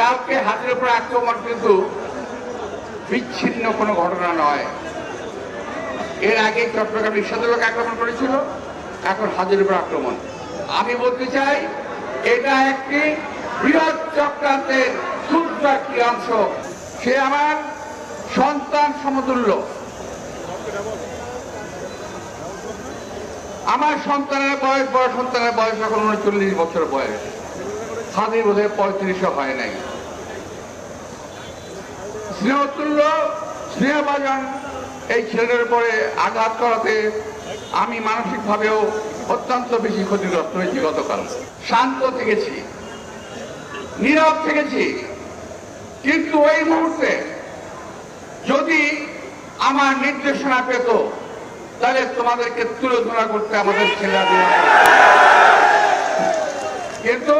কালকে হাতির উপর আক্রমণ কিন্তু বিচ্ছিন্ন কোনো ঘটনা নয়। এর আগে চট্টগ্রাম রিকশাচালক আক্রমণ করেছিল, এখন হাতির উপর আক্রমণ। আমি বলতে চাই এটা একটি বৃহৎ চক্রান্তের ক্ষুদ্র একটি অংশ। সে আমার সন্তান সমতুল্য। আমার সন্তানের বয়স, বড় সন্তানের বয়স এখন 39 বছর বয়স। হাতির বোধহয় 35ও হয় নাই। স্নেহতুল্য, স্নেহভাজন এই ছেলের উপরে আঘাত করাতে আমি মানসিকভাবেও অত্যন্ত বেশি ক্ষতিগ্রস্ত হয়েছি। গতকাল শান্ত থেকেছি, নীরব থেকেছি, কিন্তু ওই মুহূর্তে যদি আমার নির্দেশনা পেত তাহলে তোমাদেরকে তুলে ধরা করতে আমাদের ছেলেরা দেওয়া। কিন্তু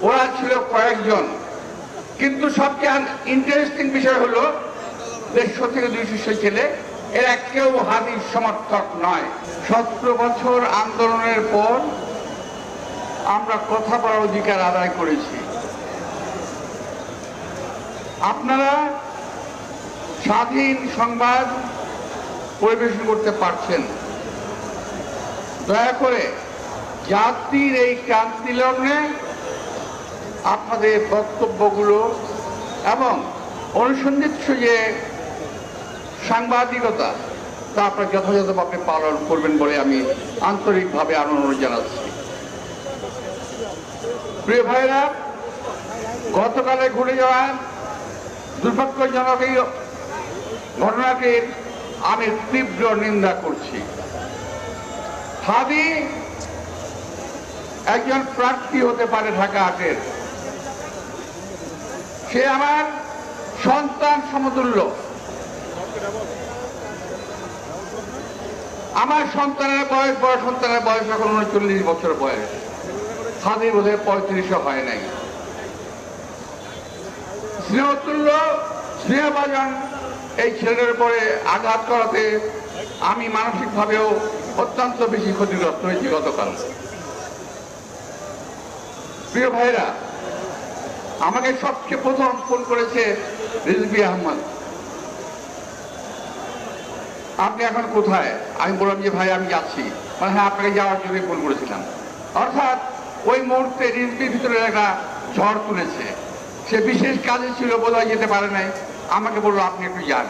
ওরা ছিল কয়েকজন। কিন্তু সবচেয়ে ইন্টারেস্টিং বিষয় হলো 150 থেকে 200 ছেলে, এরা কেউ হাদির সমর্থক নয়। 17 বছর আন্দোলনের পর আমরা কথা বলার অধিকার আদায় করেছি। আপনারা স্বাধীন সংবাদ পরিবেশন করতে পারছেন। দয়া করে জাতির এই ক্রান্তি লগ্নে আপনাদের বক্তব্যগুলো এবং অনুসন্ধিৎস যে সাংবাদিকতা তা আপনারা যথাযথভাবে পালন করবেন বলে আমি আন্তরিকভাবে অনুরোধ জানাচ্ছি। প্রিয় ভাইরা, গতকালে ঘুরে যাওয়া দুর্ভাগ্যজনক এই ঘটনাটির আমি তীব্র নিন্দা করছি। হাদি একজন প্রার্থী হতে পারে ঢাকা 8-এর। সে আমার সন্তান সমতুল্য। আমার সন্তানের বয়স, বড় সন্তানের বয়স এখন 39 বছর বয়স। হাদির বোধহয় 35ও হয় নাই। স্নেহতুল্য, স্নেহভাজন এই ছেলের উপরে আঘাত করাতে আমি মানসিকভাবেও অত্যন্ত বেশি ক্ষতিগ্রস্ত হয়েছি গতকাল। প্রিয় ভাইরা, আমাকে সবচেয়ে প্রথম ফোন করেছে রিজভী আহমদ। আপনি এখন কোথায়? আমি বললাম যে ভাই আমি যাচ্ছি। মানে হ্যাঁ, আপনাকে যাওয়ার জন্য ফোন করেছিলাম। অর্থাৎ ওই মুহূর্তে রিজভীর ভিতরে একটা ঝড় তুলেছে। সে বিশেষ কাজে ছিল, বোধহয় যেতে পারে নাই। আমাকে বললো আপনি একটু যান।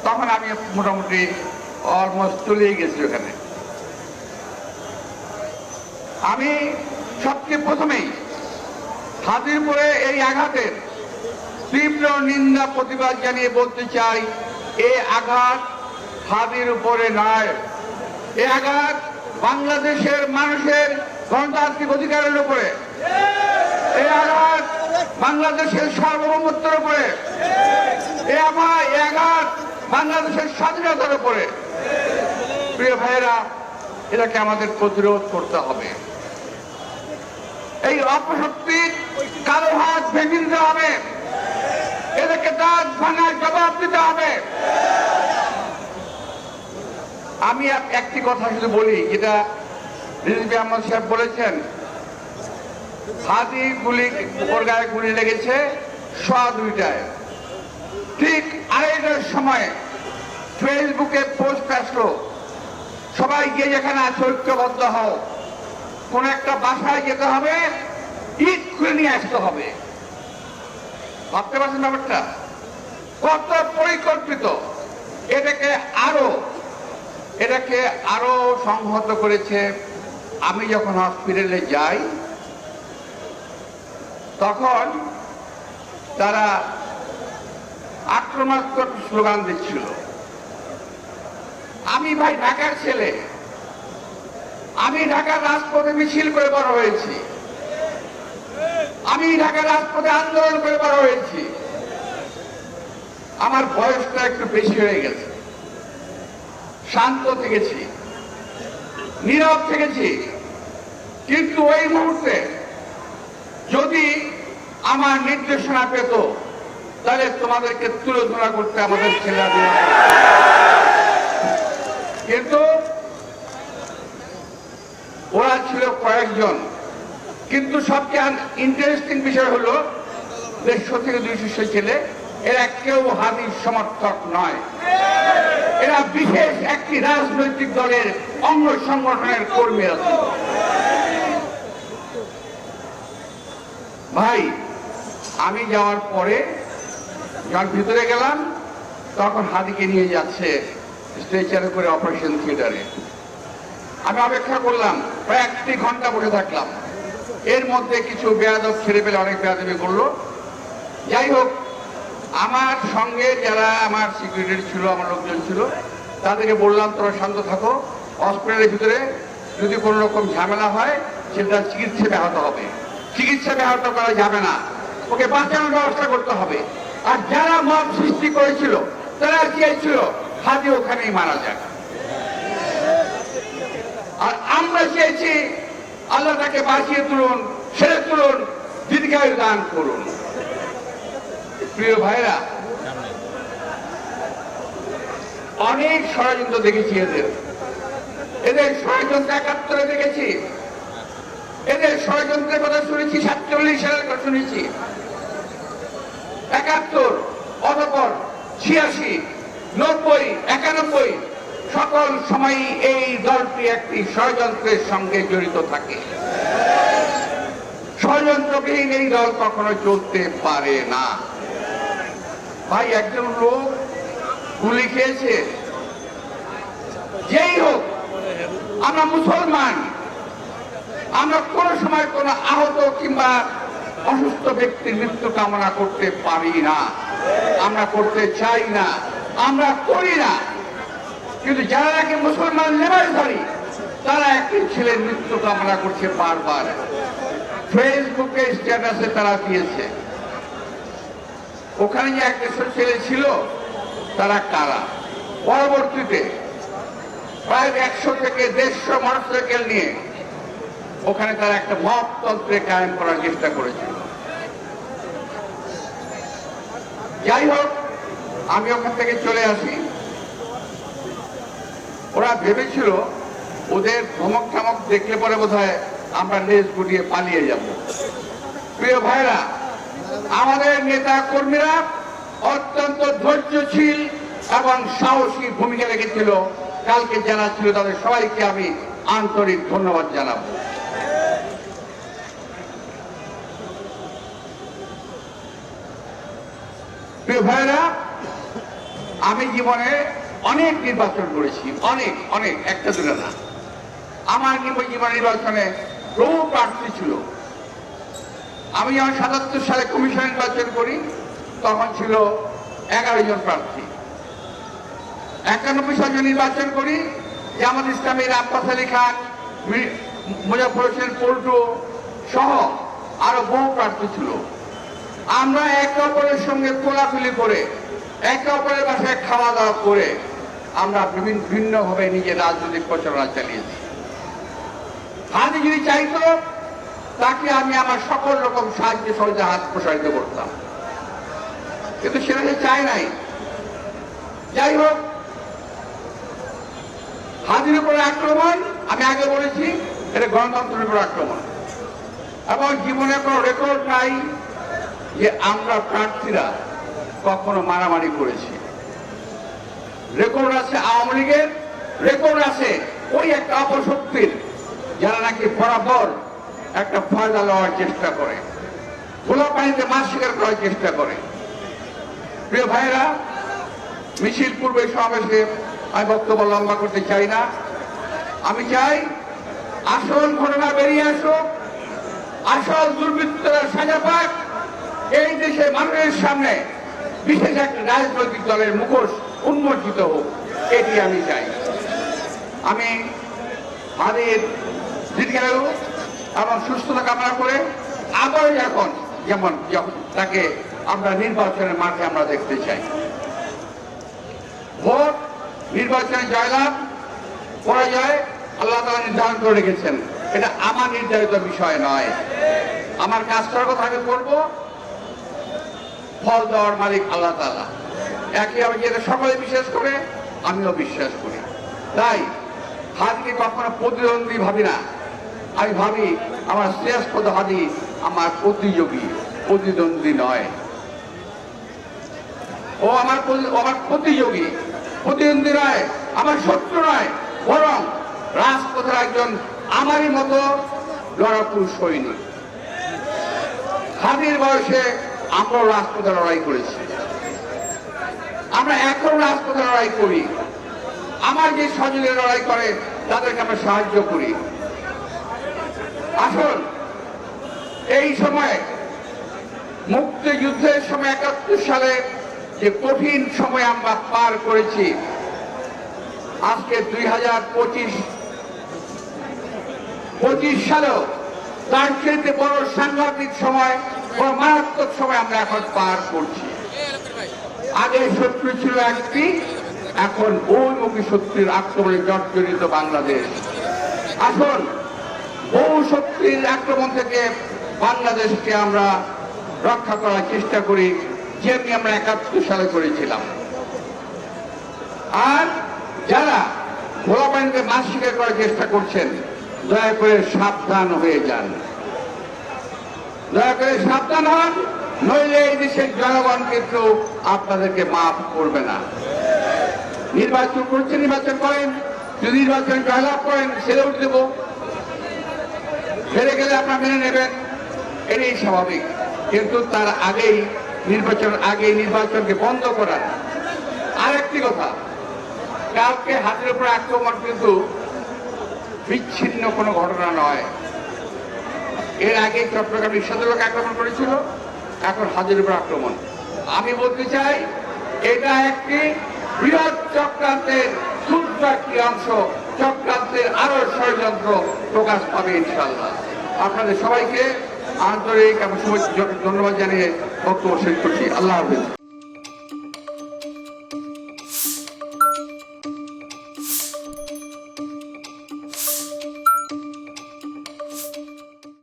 তখন আমি মোটামুটি অলমোস্ট চলেই গেছি ওখানে। আমি সবচেয়ে প্রথমেই হাতির উপরে এই আঘাতের তীব্র নিন্দা প্রতিবাদ জানিয়ে বলতে চাই, এই আঘাত হাতির উপরে নয়, এই আঘাত বাংলাদেশের মানুষের গণতান্ত্রিক অধিকারের উপরে, এই আঘাত বাংলাদেশের সার্বভৌমত্বের উপরে, এই আঘাত বাংলাদেশের স্বাধীনতার উপরে। প্রিয় ভাইয়েরা, এটাকে আমাদের প্রতিরোধ করতে হবে। এই অপশক্তির কালো হাত ভেঙে দিতে হবে। এদেরকে দাঁত ভাঙার জবাব দিতে হবে। আমি একটি কথা শুধু বলি, যেটা রিজভী আহমদ সাহেব বলেছেন, হাতি গুলি উপর গায়ে গুলি লেগেছে 2:15। ঠিক 2:30টার সময় ফেসবুকে পোস্ট আসলো, সবাই গিয়ে যেখানে আছে ঐক্যবদ্ধ হও, কোন একটা বাসায় যেতে হবে, ইট খুলে নিয়ে আসতে হবে। ভাবতে পারছেন ব্যাপারটা কত পরিকল্পিত? এটাকে আরো সংহত করেছে। আমি যখন হসপিটালে যাই তখন তারা আক্রমণাত্মক স্লোগান দিচ্ছিল। আমি ভাই ঢাকার ছেলে, আমি ঢাকার রাজপথে মিছিল করে বড় হয়েছি, আমি ঢাকার রাজপথে আন্দোলন করে বড় হয়েছি। আমার বয়সটা একটু বেশি হয়ে গেছে। শান্ত থেকেছি, নীরব থেকেছি, কিন্তু ওই মুহূর্তে যদি আমার নির্দেশনা পেত তাহলে তোমাদেরকে তুলে ধরা করতে আমাদের ছেলেরা দেওয়া। কিন্তু ওরা ছিল কয়েকজন। কিন্তু সবচেয়ে ইন্টারেস্টিং বিষয় হলো 150 থেকে 200 ছেলে, এরা কেউ হাদির সমর্থক নয়। এরা বিশেষ একটি রাজনৈতিক দলের অঙ্গ সংগঠনের কর্মী আছে। ভাই, আমি যাওয়ার পরে যখন ভিতরে গেলাম, তখন হাদিকে নিয়ে যাচ্ছে স্ট্রেচারে করে অপারেশন থিয়েটারে। আমি অপেক্ষা করলাম, প্রায় 1 ঘন্টা বসে থাকলাম। এর মধ্যে কিছু বেয়াদব ছেড়ে পেলে অনেক বেয়াদবি করলো। যাই হোক, আমার সঙ্গে যারা আমার সিকিউরিটি ছিল, আমার লোকজন ছিল, তাদেরকে বললাম তোরা শান্ত থাকো, হসপিটালের ভিতরে যদি কোনো রকম ঝামেলা হয় সেটা চিকিৎসা ব্যাহত হবে, চিকিৎসা ব্যাহত করা যাবে না, ওকে বাঁচানোর ব্যবস্থা করতে হবে। আর যারা মব সৃষ্টি করেছিল তারা চেয়েছিল হাদি ওখানেই মারা যাক, আর আমরা চেয়েছি আল্লাহ তাকে বাঁচিয়ে তুলুন, ছেড়ে তুলুন, দীর্ঘায়ু দান করুন। প্রিয় ভাইরা, অনেক ষড়যন্ত্র দেখেছি, এদের ষড়যন্ত্র 71-এ দেখেছি, এদের ষড়যন্ত্রের কথা শুনেছি, 47 সালের কথা শুনেছি, 71, অতঃপর 86, 90, 91 সকল সময় এই দলটি একটি ষড়যন্ত্রের সঙ্গে জড়িত থাকে। ষড়যন্ত্রবিহীন এই দল কখনো চলতে পারে না। ভাই, একজন লোক গুলি খেয়েছে, যেই হোক, আমরা মুসলমান, আমরা কোন সময় কোনো আহত কিংবা অসুস্থ ব্যক্তির মৃত্যু কামনা করতে পারি না, আমরা করতে চাই না, আমরা করি না। কিন্তু যারা নাকি মুসলমান লেবাসধারী, তারা একটি ছেলের মৃত্যু কামনা করছে বারবার, ফেসবুকে স্ট্যাটাসে তারা দিয়েছে। ওখানে যে 100 ছেলে ছিল, তারা কারা? পরবর্তীতে প্রায় 100 থেকে 150 মোটরসাইকেল নিয়ে ওখানে তারা একটা মব তন্ত্রে কায়েম করার চেষ্টা করেছিল। যাই হোক, আমি ওখান থেকে চলে আসি। ওরা ভেবেছিল ওদের ধমক ঠামক দেখলে পরে বোধহয় আমরা লেজ গুটিয়ে পালিয়ে যাব। প্রিয় ভাইরা, আমাদের নেতা কর্মীরা অত্যন্ত ধৈর্যশীল এবং সাহসী ভূমিকা রেখেছিল। কালকে যারা ছিল তাদের সবাইকে আমি আন্তরিক ধন্যবাদ জানাবো। প্রিয় ভাইরা, আমি জীবনে অনেক নির্বাচন করেছি, অনেক অনেক, একটা দুটো না। আমার জীবন নির্বাচনে বহু প্রার্থী ছিল। আমি যখন ৭৭ সালে কমিশন নির্বাচন করি, তখন ছিল 11 জন প্রার্থী। 91 সালে নির্বাচন করি, জামাত ইসলামীর আব্বাস আলী খান, মুজাফফর হোসেন পল্টু সহ আরো বহু প্রার্থী ছিল। আমরা একে অপরের সঙ্গে কোলাকুলি করে, একে অপরের বাসায় খাওয়া দাওয়া করে আমরা ভিন্নভাবে নিজের রাজনৈতিক প্রচারণা চালিয়েছি। হাদি যদি চাইতো, তাকে আমি আমার সকল রকম সাহায্য সহযোগিতা হাত প্রসারিত করতাম, কিন্তু সেটা সে চায় নাই। যাই হোক, হাদির উপরে আক্রমণ, আমি আগে বলেছি, এটা গণতন্ত্রের উপর আক্রমণ। এবং জীবনে কোনো রেকর্ড নাই যে আমরা প্রার্থীরা কখনো মারামারি করেছি। রেকর্ড আছে আওয়ামী লীগের, রেকর্ড আছে ওই একটা অপশক্তির, যারা নাকি বরাবর একটা ফায়দা লওয়ার চেষ্টা করে, খোলা পানিতে মাছ শিকার করার চেষ্টা করে। প্রিয় ভাইরা, মিছিল পূর্বে সমাবেশে আমি বক্তব্য লম্বা করতে চাই না। আমি চাই আসল ঘটনা বেরিয়ে আসুক, আসল দুর্বৃত্তরা সাজা পাক, এই দেশে মানুষের সামনে বিশেষ একটা রাজনৈতিক দলের মুখোশ উন্মোচিত হোক, এটি আমি চাই। আমি হাদির দীর্ঘায়ু এবং সুস্থতা কামনা করে আবার যখন তাকে আমরা নির্বাচনের মাঠে আমরা দেখতে চাই। ভোট, নির্বাচনে জয়লাভ পরাজয় আল্লাহ তাআলা নির্ধারণ করে রেখেছেন, এটা আমার নির্ধারিত বিষয় নয়। আমার কাজ করার কথা আমি করবো, ফল দেওয়ার মালিক আল্লাহ তাআলা। একইভাবে যেটা সকলে বিশ্বাস করে, আমিও বিশ্বাস করি। তাই হাদিকে কখনো প্রতিদ্বন্দ্বী ভাবি না, আমি ভাবি আমার শ্রেষ্ঠ হাদি আমার প্রতিযোগী, প্রতিদ্বন্দ্বী নয়। ও আমার প্রতিযোগী, প্রতিদ্বন্দ্বী নয়, আমার শত্রু নয়, বরং রাজপথের একজন আমারই মতো লড়াকু সৈনিক। হাদির বয়সে আমরাও রাজপথে লড়াই করেছি, আমরা এখন রাজপথে লড়াই করি। আমার যে সজলে লড়াই করে তাদেরকে আমরা সাহায্য করি। আসুন, এই সময় মুক্তিযুদ্ধের সময় ৭১ সালে যে কঠিন সময় আমরা পার করেছি, আজকে ২০২৫ সালেও তার চেয়ে বড় সাংঘাতিক সময়, বড় মারাত্মক সময় আমরা এখন পার করছি। আগে শত্রু ছিল একটি, এখন বহুমুখী শত্রুর আক্রমণে জর্জরিত বাংলাদেশ। আসুন, বহু শক্তির আক্রমণ থেকে বাংলাদেশকে আমরা রক্ষা করার চেষ্টা করি, যেমনি আমরা ৭১ সালে করেছিলাম। আর যারা গোলাবাহিনীকে মাছ শিকার করার চেষ্টা করছেন, দয়া করে সাবধান হয়ে যান, দয়া করে সাবধান হন, নইলে এই দেশের জনগণ কিন্তু আপনাদেরকে মাফ করবে না। নির্বাচন করছেন, নির্বাচন করেন, যদি নির্বাচন জয়লাভ করেন ছেড়ে উঠে দেব, হেরে গেলে আপনারা মেনে নেবেন, এটাই স্বাভাবিক। কিন্তু তার আগেই নির্বাচনকে বন্ধ করার। আরেকটি কথা, কালকে হাতের উপর আক্রমণ কিন্তু বিচ্ছিন্ন কোনো ঘটনা নয়। এর আগে চট্টগ্রাম রিকশাচালক আক্রমণ করেছিল, এখন হাতের উপর আক্রমণ। আমি বলতে চাই, এটা একটি বৃহৎ চক্রান্তের ছোট্ট একটি অংশ, চক্রান্তের আরো ষড়যন্ত্র প্রকাশ পাবে ইনশাআল্লাহ। আপনাদের সবাইকে আন্তরিক এবং ধন্যবাদ জানিয়ে বক্তব্য শেষ করছি। আল্লাহ হাফেজ।